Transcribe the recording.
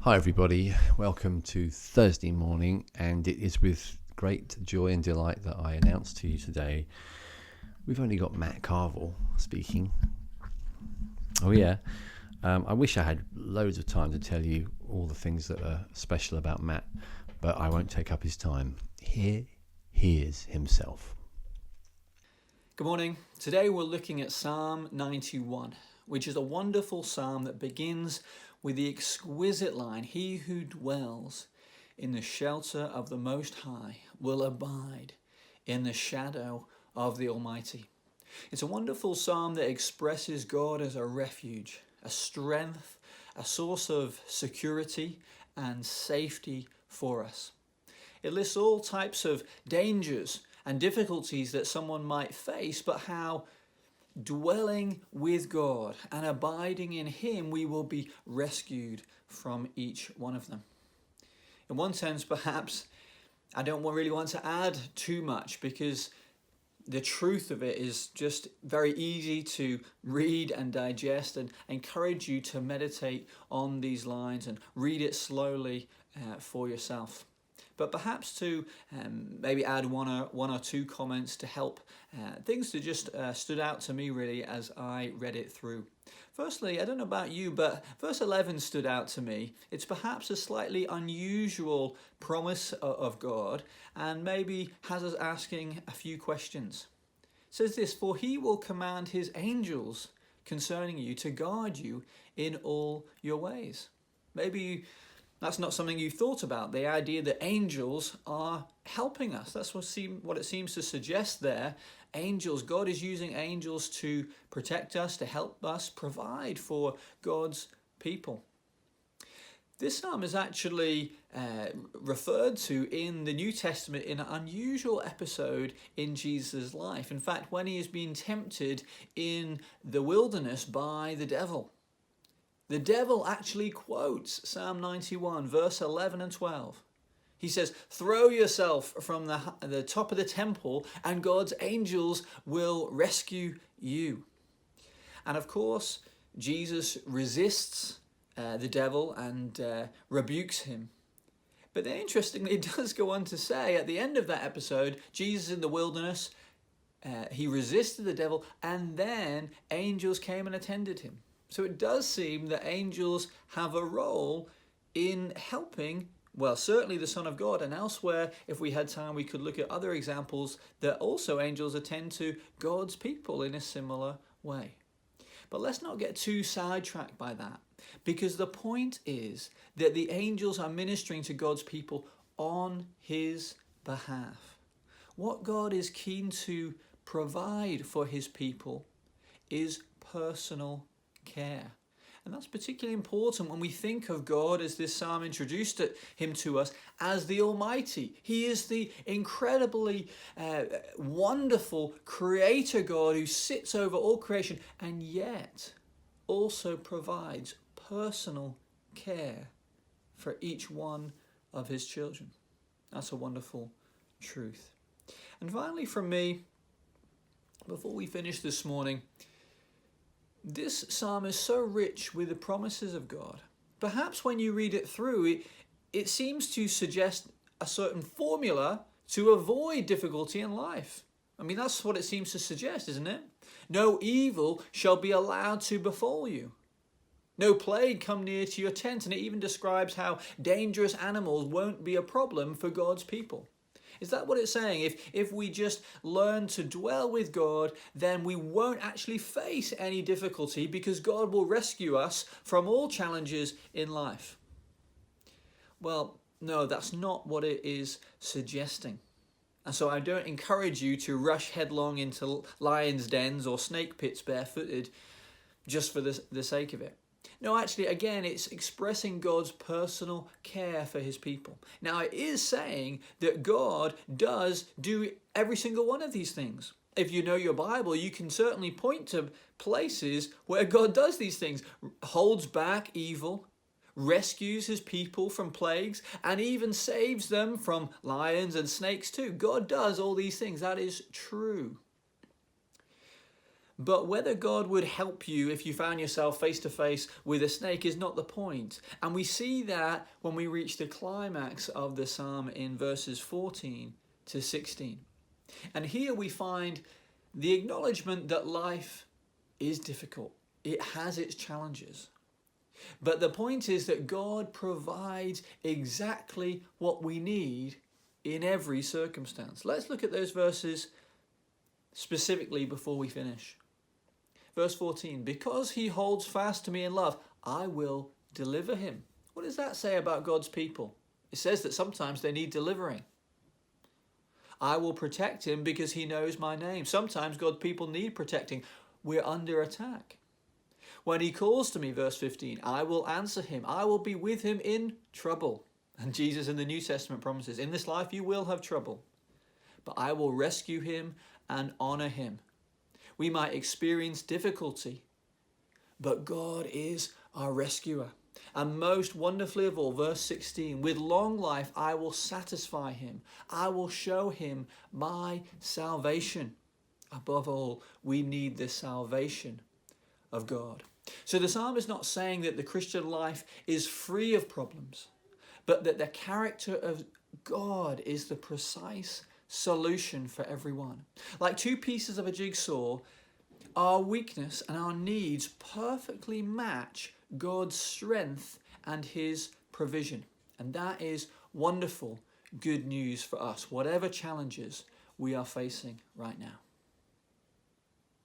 Hi everybody, welcome to Thursday morning, and it is with great joy and delight that I announce to you today we've only got Matt Carvel speaking. Oh yeah, I wish I had loads of time to tell you all the things that are special about Matt, but I won't take up his time. Here he is himself. Good morning. Today we're looking at Psalm 91, which is a wonderful psalm that begins with the exquisite line, "He who dwells in the shelter of the Most High will abide in the shadow of the Almighty." It's a wonderful psalm that expresses God as a refuge, a strength, a source of security and safety for us. It lists all types of dangers and difficulties that someone might face, but how dwelling with God and abiding in Him, we will be rescued from each one of them. In one sense, perhaps, I don't really want to add too much because the truth of it is just very easy to read and digest, and encourage you to meditate on these lines and read it slowly for yourself. But perhaps to maybe add one or two comments to help things that just stood out to me really as I read it through. Firstly, I don't know about you, but verse 11 stood out to me. It's perhaps a slightly unusual promise of God, and maybe has us asking a few questions. It says this, "For he will command his angels concerning you to guard you in all your ways." Maybe that's not something you've thought about, the idea that angels are helping us. That's what it seems to suggest there. Angels, God is using angels to protect us, to help us, provide for God's people. This psalm is actually referred to in the New Testament in an unusual episode in Jesus' life. In fact, when he is being tempted in the wilderness by the devil. The devil actually quotes Psalm 91, verse 11 and 12. He says, "Throw yourself from the top of the temple and God's angels will rescue you." And of course, Jesus resists the devil and rebukes him. But then interestingly, it does go on to say at the end of that episode, Jesus in the wilderness, he resisted the devil, and then angels came and attended him. So it does seem that angels have a role in helping, well, certainly the Son of God, and elsewhere, if we had time, we could look at other examples that also angels attend to God's people in a similar way. But let's not get too sidetracked by that, because the point is that the angels are ministering to God's people on His behalf. What God is keen to provide for His people is personal care. And that's particularly important when we think of God, as this psalm introduced him to us, as the Almighty. He is the incredibly wonderful creator God who sits over all creation and yet also provides personal care for each one of his children. That's a wonderful truth. And finally from me, before we finish this morning, this psalm is so rich with the promises of God. Perhaps when you read it through, it seems to suggest a certain formula to avoid difficulty in life. I mean, that's what it seems to suggest, isn't it? No evil shall be allowed to befall you. No plague come near to your tent. And it even describes how dangerous animals won't be a problem for God's people. Is that what it's saying? If we just learn to dwell with God, then we won't actually face any difficulty because God will rescue us from all challenges in life. Well, no, that's not what it is suggesting. And so I don't encourage you to rush headlong into lions' dens or snake pits barefooted just for the sake of it. No, actually, again, it's expressing God's personal care for his people. Now, it is saying that God does do every single one of these things. If you know your Bible, you can certainly point to places where God does these things, holds back evil, rescues his people from plagues, and even saves them from lions and snakes too. God does all these things. That is true. But whether God would help you if you found yourself face to face with a snake is not the point. And we see that when we reach the climax of the psalm in verses 14 to 16. And here we find the acknowledgement that life is difficult. It has its challenges. But the point is that God provides exactly what we need in every circumstance. Let's look at those verses specifically before we finish. Verse 14, because he holds fast to me in love, I will deliver him. What does that say about God's people? It says that sometimes they need delivering. I will protect him because he knows my name. Sometimes God's people need protecting. We're under attack. When he calls to me, verse 15, I will answer him. I will be with him in trouble. And Jesus in the New Testament promises, in this life you will have trouble, but I will rescue him and honor him. We might experience difficulty, but God is our rescuer. And most wonderfully of all, verse 16, with long life I will satisfy him. I will show him my salvation. Above all, we need the salvation of God. So the psalm is not saying that the Christian life is free of problems, but that the character of God is the precise solution for everyone. Like two pieces of a jigsaw, our weakness and our needs perfectly match God's strength and his provision. And that is wonderful good news for us, whatever challenges we are facing right now.